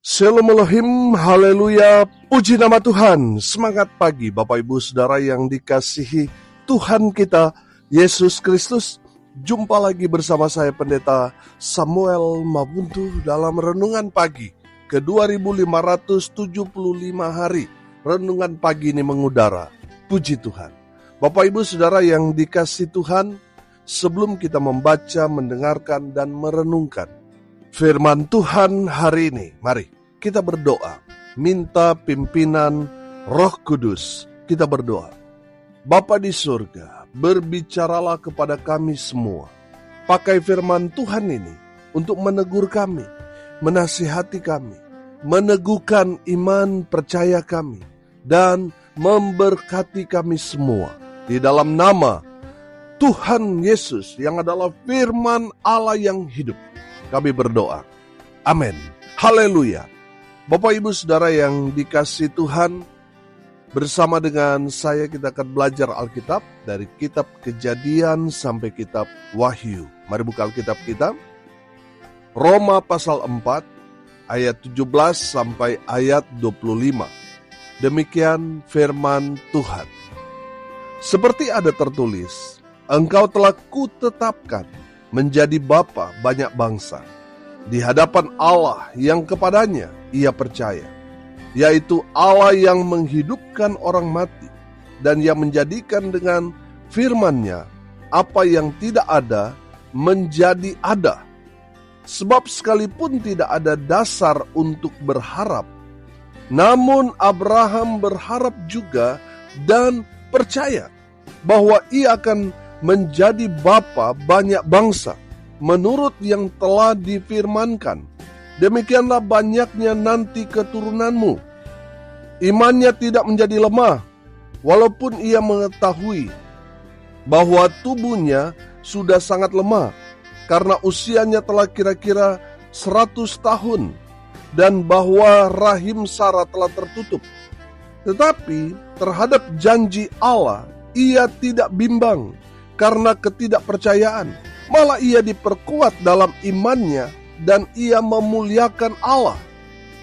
Shalom Elohim, haleluya, puji nama Tuhan. Semangat pagi Bapak Ibu Saudara yang dikasihi Tuhan kita Yesus Kristus. Jumpa lagi bersama saya Pendeta Samuel Mabuntu dalam Renungan Pagi ke 2575 hari. Renungan pagi ini mengudara, puji Tuhan. Bapak Ibu Saudara yang dikasihi Tuhan, sebelum kita membaca, mendengarkan, dan merenungkan firman Tuhan hari ini, mari kita berdoa, minta pimpinan Roh Kudus. Kita berdoa. Bapa di surga, berbicaralah kepada kami semua. Pakai firman Tuhan ini untuk menegur kami, menasihati kami, meneguhkan iman percaya kami, dan memberkati kami semua. Di dalam nama Tuhan Yesus yang adalah firman Allah yang hidup, kami berdoa. Amin. Haleluya. Bapak Ibu Saudara yang dikasihi Tuhan, bersama dengan saya kita akan belajar Alkitab dari kitab Kejadian sampai kitab Wahyu. Mari buka Alkitab kita. Roma pasal 4 ayat 17 sampai ayat 25. Demikian firman Tuhan. Seperti ada tertulis, engkau telah kutetapkan menjadi bapa banyak bangsa di hadapan Allah yang kepadanya ia percaya, yaitu Allah yang menghidupkan orang mati dan yang menjadikan dengan firman-Nya apa yang tidak ada menjadi ada. Sebab sekalipun tidak ada dasar untuk berharap, namun Abraham berharap juga dan percaya bahwa ia akan menjadi bapa banyak bangsa menurut yang telah difirmankan, demikianlah banyaknya nanti keturunanmu. Imannya tidak menjadi lemah, walaupun ia mengetahui bahwa tubuhnya sudah sangat lemah, karena usianya telah kira-kira 100 tahun, dan bahwa rahim Sarah telah tertutup. Tetapi terhadap janji Allah, ia tidak bimbang karena ketidakpercayaan. Malah ia diperkuat dalam imannya dan ia memuliakan Allah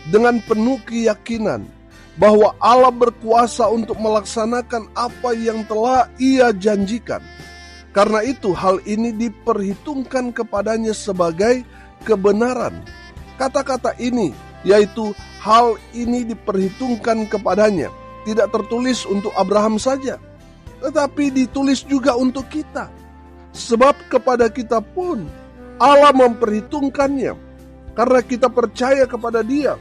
dengan penuh keyakinan bahwa Allah berkuasa untuk melaksanakan apa yang telah ia janjikan. Karena itu hal ini diperhitungkan kepadanya sebagai kebenaran. Kata-kata ini, yaitu hal ini diperhitungkan kepadanya, tidak tertulis untuk Abraham saja, tetapi ditulis juga untuk kita. Sebab kepada kita pun Allah memperhitungkannya, karena kita percaya kepada Dia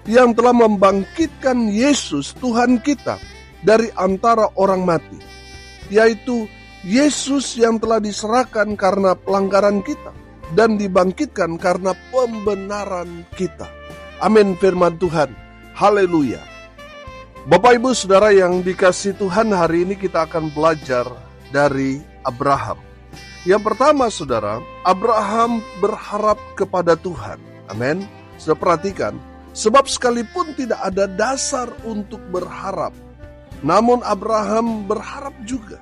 yang telah membangkitkan Yesus Tuhan kita dari antara orang mati, yaitu Yesus yang telah diserahkan karena pelanggaran kita dan dibangkitkan karena pembenaran kita. Amin firman Tuhan. Haleluya. Bapak Ibu Saudara yang dikasihi Tuhan, hari ini kita akan belajar dari Abraham. Yang pertama saudara, Abraham berharap kepada Tuhan. Amin. Sudah perhatikan, sebab sekalipun tidak ada dasar untuk berharap, namun Abraham berharap juga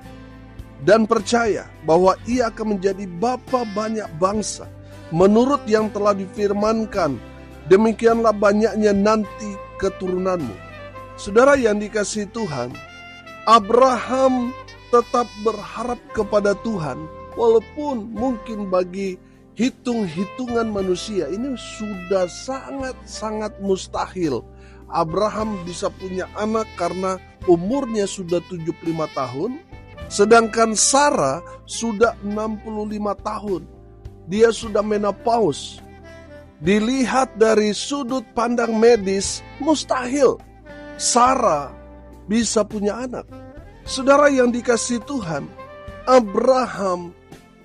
dan percaya bahwa ia akan menjadi bapa banyak bangsa menurut yang telah difirmankan, demikianlah banyaknya nanti keturunanmu. Saudara yang dikasihi Tuhan, Abraham tetap berharap kepada Tuhan, walaupun mungkin bagi hitung-hitungan manusia ini sudah sangat-sangat mustahil Abraham bisa punya anak karena umurnya sudah 75 tahun, sedangkan Sarah sudah 65 tahun. Dia sudah menopause. Dilihat dari sudut pandang medis, mustahil Sarah bisa punya anak. Saudara yang dikasihi Tuhan, Abraham,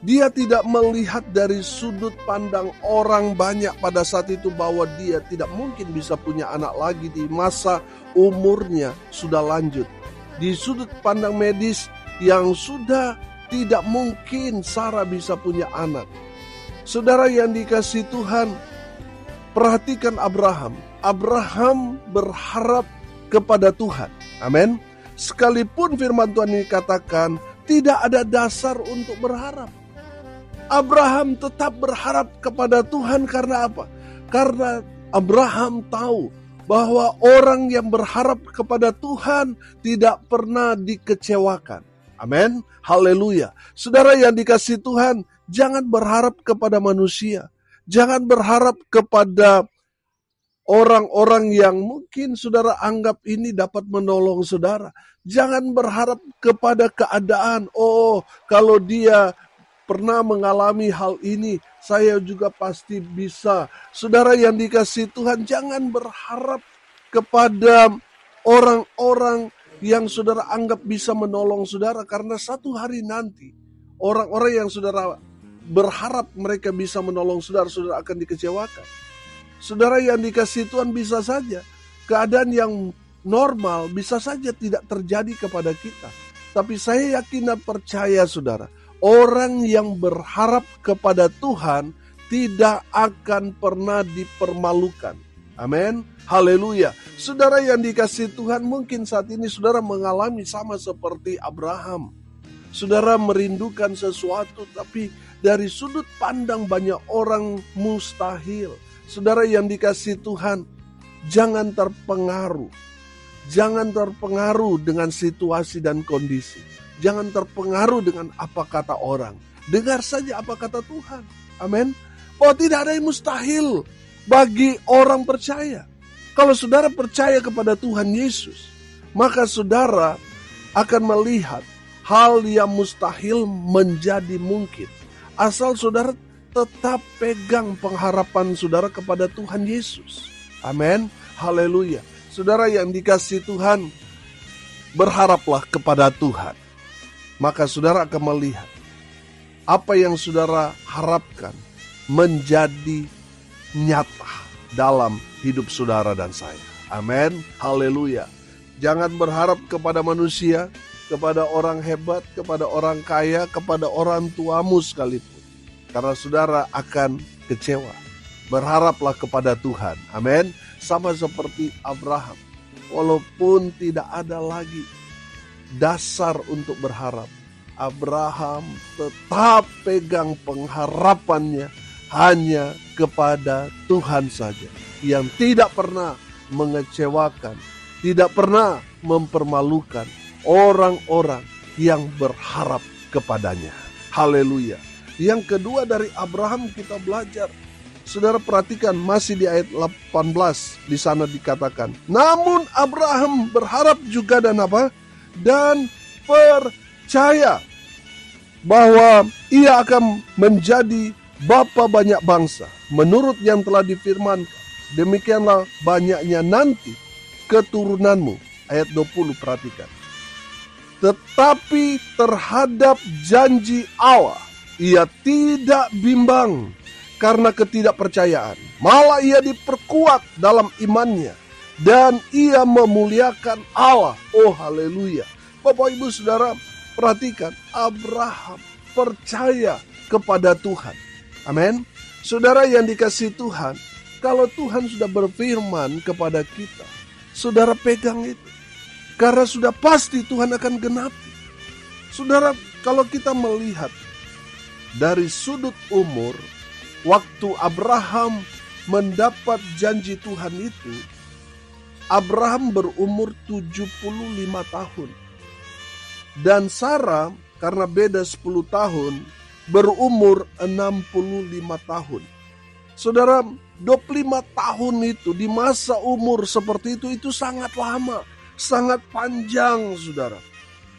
dia tidak melihat dari sudut pandang orang banyak pada saat itu bahwa dia tidak mungkin bisa punya anak lagi di masa umurnya sudah lanjut. Di sudut pandang medis yang sudah tidak mungkin Sarah bisa punya anak. Saudara yang dikasihi Tuhan, perhatikan Abraham. Abraham berharap kepada Tuhan. Amin. Sekalipun firman Tuhan ini katakan tidak ada dasar untuk berharap, Abraham tetap berharap kepada Tuhan. Karena apa? Karena Abraham tahu bahwa orang yang berharap kepada Tuhan tidak pernah dikecewakan. Amin. Haleluya. Saudara yang dikasihi Tuhan, jangan berharap kepada manusia. Jangan berharap kepada orang-orang yang mungkin saudara anggap ini dapat menolong saudara. Jangan berharap kepada keadaan. Oh, kalau dia pernah mengalami hal ini, saya juga pasti bisa. Saudara yang dikasihi Tuhan, jangan berharap kepada orang-orang yang saudara anggap bisa menolong saudara. Karena satu hari nanti, orang-orang yang saudara berharap mereka bisa menolong saudara, saudara akan dikecewakan. Saudara yang dikasihi Tuhan, bisa saja keadaan yang normal bisa saja tidak terjadi kepada kita. Tapi saya yakin dan percaya saudara, orang yang berharap kepada Tuhan tidak akan pernah dipermalukan. Amin. Haleluya. Saudara yang dikasihi Tuhan, mungkin saat ini saudara mengalami sama seperti Abraham. Saudara merindukan sesuatu, tapi dari sudut pandang banyak orang mustahil. Saudara yang dikasihi Tuhan, jangan terpengaruh. Jangan terpengaruh dengan situasi dan kondisi. Jangan terpengaruh dengan apa kata orang. Dengar saja apa kata Tuhan. Amin. Bahwa tidak ada yang mustahil bagi orang percaya. Kalau saudara percaya kepada Tuhan Yesus, maka saudara akan melihat hal yang mustahil menjadi mungkin. Asal saudara tetap pegang pengharapan saudara kepada Tuhan Yesus. Amin. Haleluya. Saudara yang dikasihi Tuhan, berharaplah kepada Tuhan. Maka saudara akan melihat apa yang saudara harapkan menjadi nyata dalam hidup saudara dan saya. Amin. Haleluya. Jangan berharap kepada manusia, kepada orang hebat, kepada orang kaya, kepada orang tuamu sekalipun. Karena saudara akan kecewa. Berharaplah kepada Tuhan. Amin. Sama seperti Abraham. Walaupun tidak ada lagi dasar untuk berharap, Abraham tetap pegang pengharapannya hanya kepada Tuhan saja. Yang tidak pernah mengecewakan, tidak pernah mempermalukan orang-orang yang berharap kepadanya. Haleluya. Yang kedua dari Abraham kita belajar. Saudara perhatikan masih di ayat 18 di sana dikatakan, namun Abraham berharap juga dan apa? Dan percaya bahwa ia akan menjadi bapa banyak bangsa menurut yang telah difirmankan. Demikianlah banyaknya nanti keturunanmu. Ayat 20 perhatikan. Tetapi terhadap janji Allah ia tidak bimbang karena ketidakpercayaan. Malah ia diperkuat dalam imannya dan ia memuliakan Allah. Oh haleluya. Bapak ibu saudara perhatikan, Abraham percaya kepada Tuhan. Amin. Saudara yang dikasihi Tuhan, kalau Tuhan sudah berfirman kepada kita, saudara pegang itu. Karena sudah pasti Tuhan akan genapi. Saudara, kalau kita melihat dari sudut umur, waktu Abraham mendapat janji Tuhan itu, Abraham berumur 75 tahun. Dan Sarah, karena beda 10 tahun, berumur 65 tahun. Saudara, 25 tahun itu di masa umur seperti itu sangat lama, sangat panjang saudara.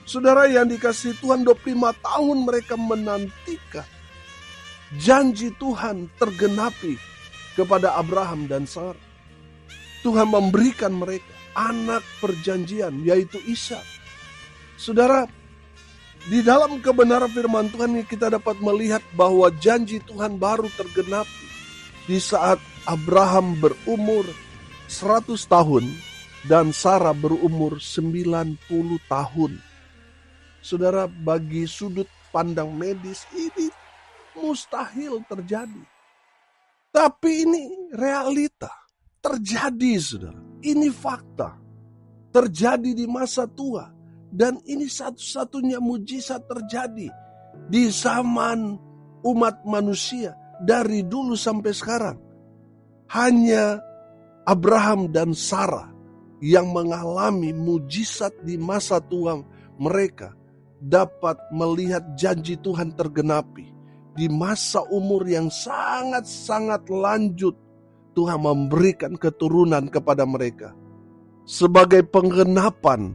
Saudara yang dikasihi Tuhan, 25 tahun mereka menantikan janji Tuhan tergenapi kepada Abraham dan Sarah. Tuhan memberikan mereka anak perjanjian yaitu Ishak. Saudara, di dalam kebenaran firman Tuhan ini kita dapat melihat bahwa janji Tuhan baru tergenapi di saat Abraham berumur 100 tahun dan Sarah berumur 90 tahun. Saudara, bagi sudut pandang medis ini mustahil terjadi. Tapi ini realita. Terjadi saudara. Ini fakta. Terjadi di masa tua. Dan ini satu-satunya mujizat terjadi di zaman umat manusia dari dulu sampai sekarang. Hanya Abraham dan Sarah yang mengalami mujizat di masa tua mereka dapat melihat janji Tuhan tergenapi. Di masa umur yang sangat-sangat lanjut, Tuhan memberikan keturunan kepada mereka sebagai penggenapan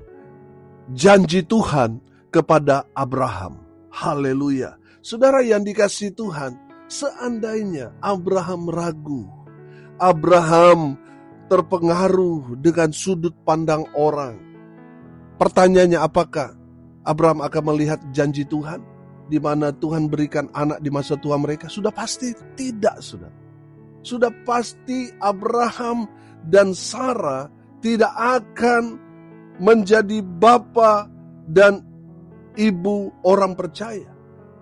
janji Tuhan kepada Abraham. Haleluya. Saudara yang dikasihi Tuhan, seandainya Abraham ragu, Abraham terpengaruh dengan sudut pandang orang, pertanyaannya, apakah Abraham akan melihat janji Tuhan di mana Tuhan berikan anak di masa tua mereka? Sudah pasti tidak, saudara. Sudah pasti Abraham dan Sarah tidak akan menjadi bapa dan ibu orang percaya.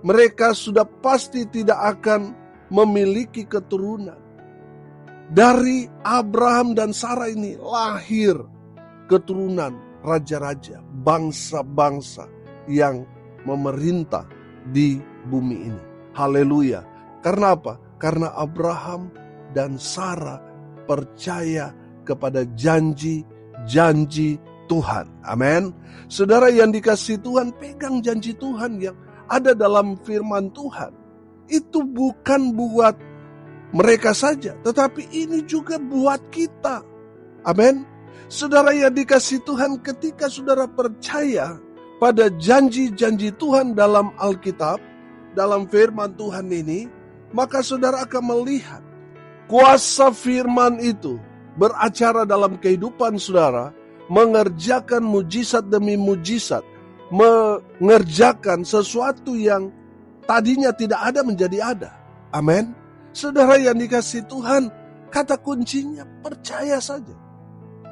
Mereka sudah pasti tidak akan memiliki keturunan. Dari Abraham dan Sarah ini lahir keturunan raja-raja, bangsa-bangsa yang memerintah di bumi ini. Haleluya. Karena apa? Karena Abraham dan Sarah percaya kepada janji-janji Tuhan. Amin. Saudara yang dikasihi Tuhan, pegang janji Tuhan yang ada dalam firman Tuhan. Itu bukan buat mereka saja, tetapi ini juga buat kita. Amin. Saudara yang dikasihi Tuhan, ketika saudara percaya pada janji-janji Tuhan dalam Alkitab, dalam firman Tuhan ini, maka saudara akan melihat kuasa firman itu beracara dalam kehidupan saudara, mengerjakan mujizat demi mujizat, mengerjakan sesuatu yang tadinya tidak ada menjadi ada. Amin. Saudara yang dikasihi Tuhan, kata kuncinya percaya saja.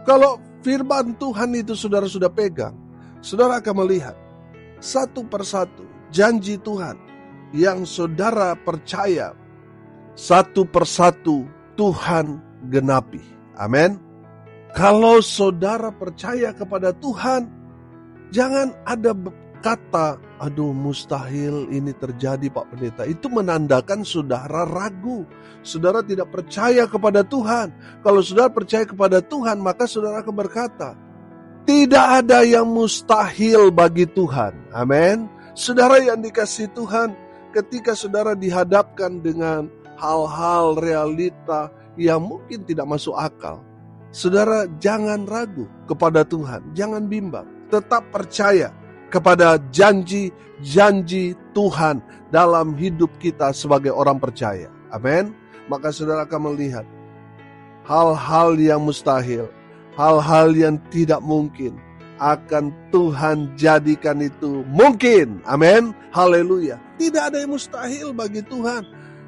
Kalau firman Tuhan itu saudara sudah pegang, saudara akan melihat satu persatu janji Tuhan yang saudara percaya, satu persatu Tuhan genapi. Amin. Kalau saudara percaya kepada Tuhan, jangan ada kata, aduh mustahil ini terjadi Pak Pendeta. Itu menandakan saudara ragu. Saudara tidak percaya kepada Tuhan. Kalau saudara percaya kepada Tuhan, maka saudara akan berkata, tidak ada yang mustahil bagi Tuhan. Amin. Saudara yang dikasihi Tuhan, ketika saudara dihadapkan dengan hal-hal realita yang mungkin tidak masuk akal, saudara jangan ragu kepada Tuhan, jangan bimbang. Tetap percaya kepada janji-janji Tuhan dalam hidup kita sebagai orang percaya. Amin. Maka saudara akan melihat hal-hal yang mustahil, hal-hal yang tidak mungkin, akan Tuhan jadikan itu mungkin. Amin. Haleluya. Tidak ada yang mustahil bagi Tuhan.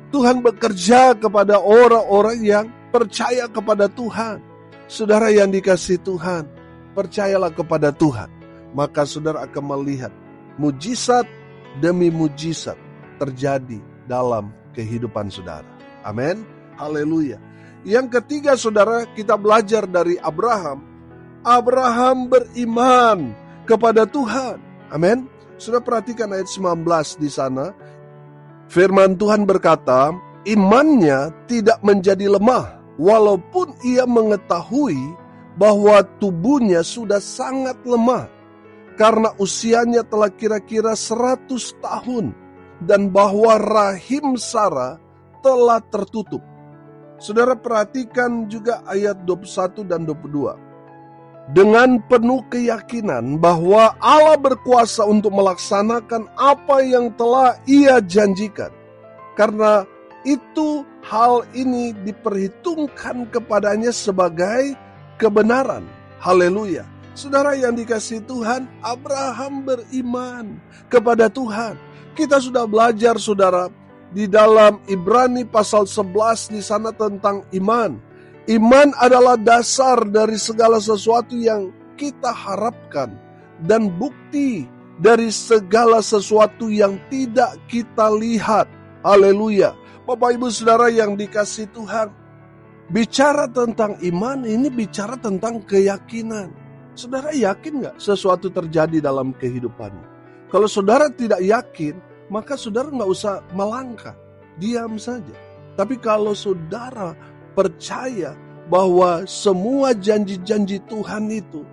Tuhan bekerja kepada orang-orang yang percaya kepada Tuhan. Saudara yang dikasihi Tuhan, percayalah kepada Tuhan. Maka saudara akan melihat mujizat demi mujizat terjadi dalam kehidupan saudara. Amin. Haleluya. Yang ketiga saudara, kita belajar dari Abraham. Abraham beriman kepada Tuhan. Amin. Sudah perhatikan ayat 19 di sana. Firman Tuhan berkata, imannya tidak menjadi lemah, walaupun ia mengetahui bahwa tubuhnya sudah sangat lemah, karena usianya telah kira-kira 100 tahun, dan bahwa rahim Sarah telah tertutup. Saudara perhatikan juga ayat 21 dan 22. Dengan penuh keyakinan bahwa Allah berkuasa untuk melaksanakan apa yang telah Ia janjikan. Karena itu hal ini diperhitungkan kepadanya sebagai kebenaran. Haleluya. Saudara yang dikasihi Tuhan, Abraham beriman kepada Tuhan. Kita sudah belajar saudara di dalam Ibrani pasal 11 di sana tentang iman. Iman adalah dasar dari segala sesuatu yang kita harapkan dan bukti dari segala sesuatu yang tidak kita lihat. Haleluya. Bapak Ibu Saudara yang dikasihi Tuhan, bicara tentang iman ini bicara tentang keyakinan. Saudara yakin gak sesuatu terjadi dalam kehidupanmu? Kalau saudara tidak yakin, maka saudara gak usah melangkah, diam saja. Tapi kalau saudara percaya bahwa semua janji-janji Tuhan itu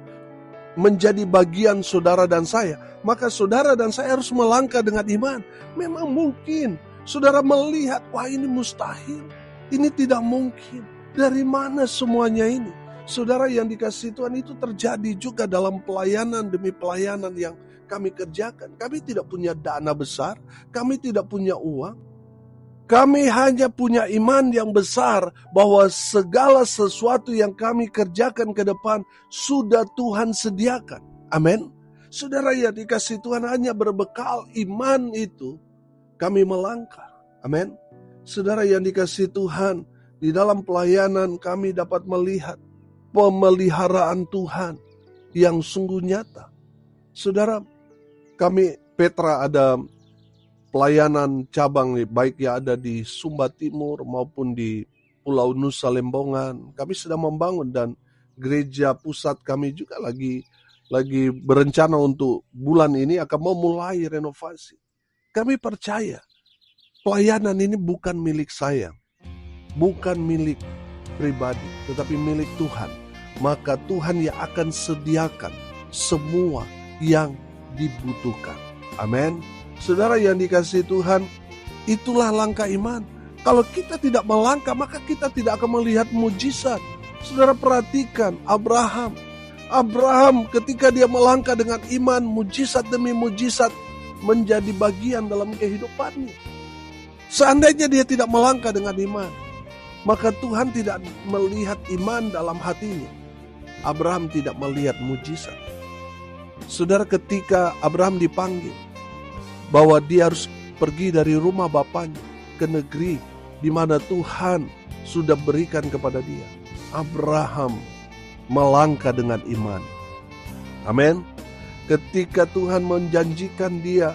menjadi bagian saudara dan saya, maka saudara dan saya harus melangkah dengan iman. Memang mungkin saudara melihat, wah ini mustahil, ini tidak mungkin. Dari mana semuanya ini? Saudara yang dikasihi Tuhan, itu terjadi juga dalam pelayanan demi pelayanan yang kami kerjakan. Kami tidak punya dana besar, kami tidak punya uang. Kami hanya punya iman yang besar bahwa segala sesuatu yang kami kerjakan ke depan sudah Tuhan sediakan. Amin. Saudara yang dikasihi Tuhan, hanya berbekal iman itu kami melangkah. Amin. Saudara yang dikasihi Tuhan, di dalam pelayanan kami dapat melihat pemeliharaan Tuhan yang sungguh nyata. Saudara, kami Petra ada pelayanan cabang nih, baik yang ada di Sumba Timur maupun di Pulau Nusa Lembongan. Kami sedang membangun dan gereja pusat kami juga lagi berencana untuk bulan ini akan memulai renovasi. Kami percaya pelayanan ini bukan milik saya, bukan milik pribadi, tetapi milik Tuhan. Maka Tuhan yang akan sediakan semua yang dibutuhkan. Amin. Saudara yang dikasihi Tuhan, itulah langkah iman. Kalau kita tidak melangkah, maka kita tidak akan melihat mujizat. Saudara perhatikan Abraham. Abraham ketika dia melangkah dengan iman, mujizat demi mujizat menjadi bagian dalam kehidupannya. Seandainya dia tidak melangkah dengan iman, maka Tuhan tidak melihat iman dalam hatinya. Abraham tidak melihat mujizat. Saudara, ketika Abraham dipanggil bahwa dia harus pergi dari rumah bapaknya ke negeri di mana Tuhan sudah berikan kepada dia, Abraham melangkah dengan iman. Amin. Ketika Tuhan menjanjikan dia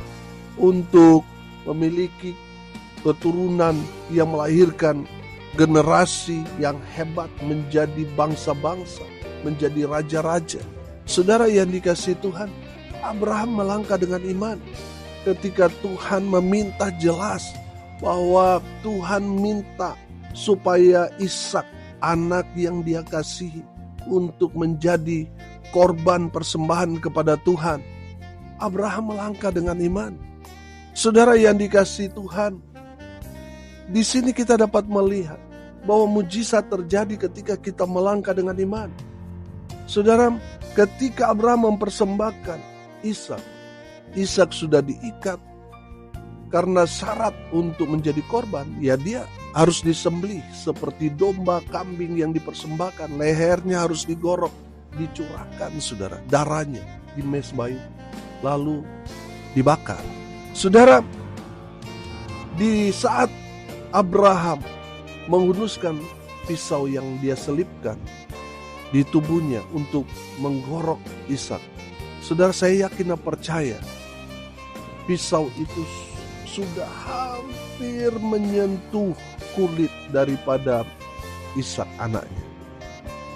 untuk memiliki keturunan yang melahirkan generasi yang hebat, menjadi bangsa-bangsa, menjadi raja-raja. Saudara yang dikasihi Tuhan, Abraham melangkah dengan iman. Ketika Tuhan meminta jelas bahwa Tuhan minta supaya Ishak, anak yang dia kasihi, untuk menjadi korban persembahan kepada Tuhan, Abraham melangkah dengan iman. Saudara yang dikasihi Tuhan, di sini kita dapat melihat bahwa mujizat terjadi ketika kita melangkah dengan iman. Saudara, ketika Abraham mempersembahkan Ishak sudah diikat karena syarat untuk menjadi korban, ya dia harus disembelih seperti domba, kambing yang dipersembahkan. Lehernya harus digorok, dicurahkan saudara, darahnya di mezbah lalu dibakar. Saudara, di saat Abraham menghunuskan pisau yang dia selipkan di tubuhnya untuk menggorok Ishak, saudara, saya yakin dan percaya pisau itu sudah hampir menyentuh kulit daripada Ishak anaknya.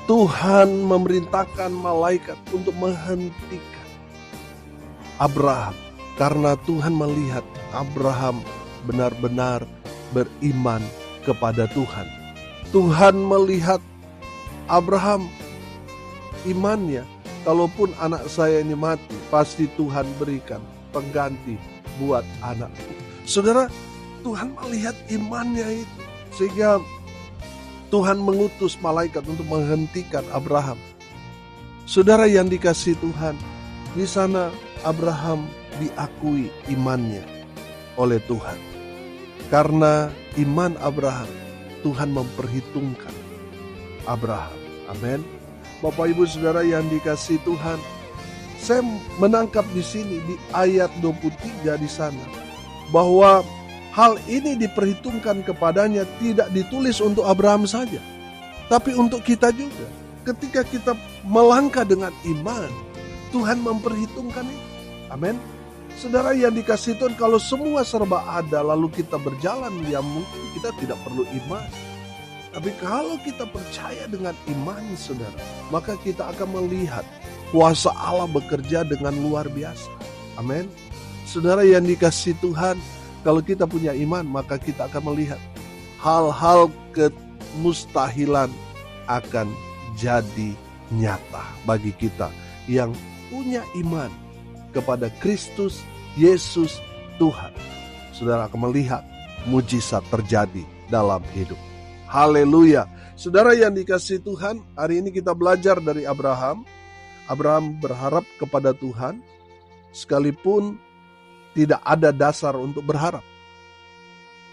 Tuhan memerintahkan malaikat untuk menghentikan Abraham karena Tuhan melihat Abraham benar-benar beriman kepada Tuhan. Tuhan melihat Abraham imannya, kalaupun anak saya ini mati, pasti Tuhan berikan pengganti buat anakku. Saudara, Tuhan melihat imannya itu, sehingga Tuhan mengutus malaikat untuk menghentikan Abraham. Saudara yang dikasihi Tuhan, di sana Abraham diakui imannya oleh Tuhan. Karena iman Abraham, Tuhan memperhitungkan Abraham. Amin. Bapak Ibu Saudara yang dikasihi Tuhan, saya menangkap di sini di ayat 23 di sana bahwa hal ini diperhitungkan kepadanya, tidak ditulis untuk Abraham saja, tapi untuk kita juga. Ketika kita melangkah dengan iman, Tuhan memperhitungkan itu. Amin. Saudara yang dikasihi Tuhan, kalau semua serba ada lalu kita berjalan, ya mungkin kita tidak perlu iman. Tapi kalau kita percaya dengan iman, saudara, maka kita akan melihat kuasa Allah bekerja dengan luar biasa. Amin. Saudara yang dikasihi Tuhan, kalau kita punya iman, maka kita akan melihat hal-hal kemustahilan akan jadi nyata bagi kita yang punya iman kepada Kristus Yesus Tuhan. Saudara akan melihat mujizat terjadi dalam hidup. Haleluya. Saudara yang dikasihi Tuhan, hari ini kita belajar dari Abraham. Abraham berharap kepada Tuhan, sekalipun tidak ada dasar untuk berharap.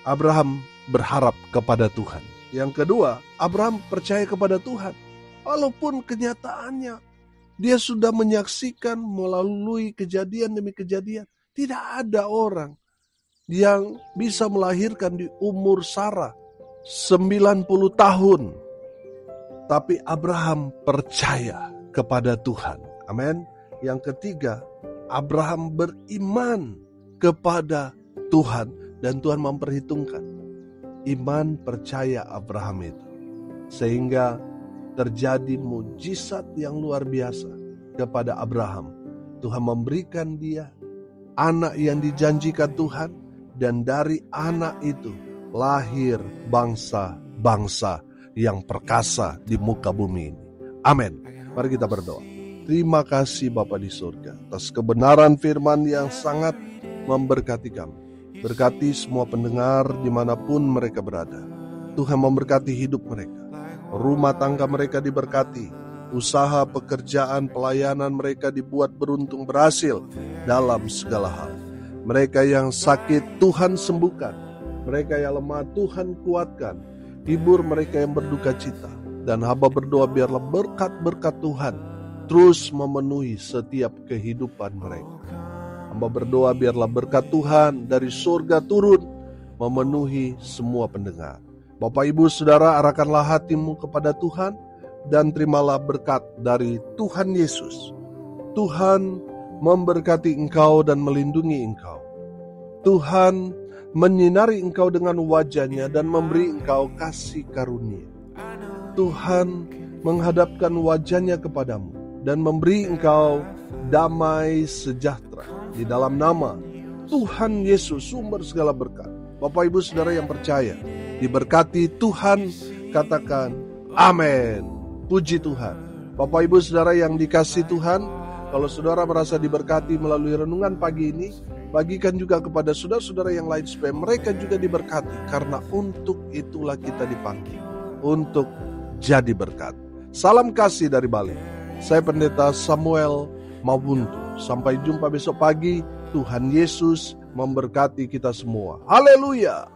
Abraham berharap kepada Tuhan. Yang kedua, Abraham percaya kepada Tuhan. Walaupun kenyataannya, dia sudah menyaksikan melalui kejadian demi kejadian. Tidak ada orang yang bisa melahirkan di umur Sarah 90 tahun. Tapi Abraham percaya kepada Tuhan. Amin. Yang ketiga, Abraham beriman kepada Tuhan dan Tuhan memperhitungkan iman percaya Abraham itu. Sehingga terjadi mujizat yang luar biasa kepada Abraham. Tuhan memberikan dia anak yang dijanjikan Tuhan, dan dari anak itu lahir bangsa-bangsa yang perkasa di muka bumi ini. Amin. Mari kita berdoa. Terima kasih Bapa di surga atas kebenaran firman yang sangat memberkati kami. Berkati semua pendengar dimanapun mereka berada. Tuhan memberkati hidup mereka. Rumah tangga mereka diberkati. Usaha, pekerjaan, pelayanan mereka dibuat beruntung berhasil dalam segala hal. Mereka yang sakit Tuhan sembuhkan. Mereka yang lemah Tuhan kuatkan. Hibur mereka yang berduka cita. Dan hamba berdoa biarlah berkat-berkat Tuhan terus memenuhi setiap kehidupan mereka. Hamba berdoa biarlah berkat Tuhan dari surga turun memenuhi semua pendengar. Bapak Ibu Saudara, arahkanlah hatimu kepada Tuhan dan terimalah berkat dari Tuhan Yesus. Tuhan memberkati engkau dan melindungi engkau. Tuhan menyinari engkau dengan wajah-Nya dan memberi engkau kasih karunia. Tuhan menghadapkan wajah-Nya kepadamu dan memberi engkau damai sejahtera. Di dalam nama Tuhan Yesus, sumber segala berkat. Bapak Ibu Saudara yang percaya, diberkati Tuhan, katakan amin. Puji Tuhan. Bapak Ibu Saudara yang dikasihi Tuhan, kalau saudara merasa diberkati melalui renungan pagi ini, bagikan juga kepada saudara-saudara yang lain supaya mereka juga diberkati. Karena untuk itulah kita dipanggil, untuk jadi berkat. Salam kasih dari Bali. Saya Pendeta Samuel Mabuntu. Sampai jumpa besok pagi. Tuhan Yesus memberkati kita semua. Haleluya.